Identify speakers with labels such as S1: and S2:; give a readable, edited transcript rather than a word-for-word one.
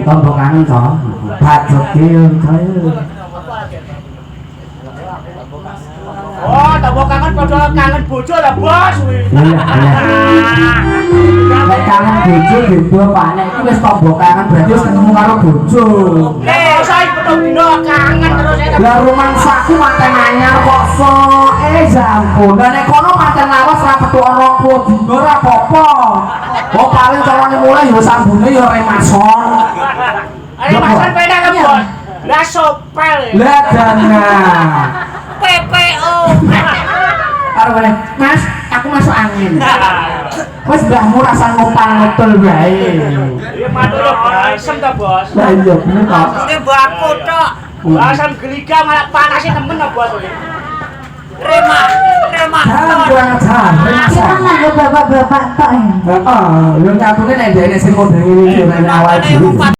S1: tombok kangen to. Bajok iki
S2: Oh, tombok kangen padha kangen bojo lah, Bos.
S1: Iya. Nek kangen bojo beda Pak, nek iki wis tombok kangen berarti wis ketemu karo bojo.
S2: Saya betul dino kangen terus
S1: Lah rumangsaku manten anyar kok sok. Jampun. Lah nek kono manten lawas ra petuk 20 dino ra apa-apa. Kok paling carane mulai ya sambune ya remason.
S2: Remason beda kan, Bos? Lah sopel.
S1: Lah dana.
S2: PPO.
S1: Karo kene, Mas, aku masuk angin. Wes mbahmu rasa ngutang-ngutul wae.
S2: Ya matur asem ta, Bos?
S1: Lah iya bener kok.
S2: Ini baku tok. Asam geliga malah panasnya temen ta, Bos? Rema.
S1: Kurang ajar.
S3: Kita nang bapak-bapak tok.
S1: Heeh, yo nyatune nek dhekne sing model ngene iki nek awal dhewe.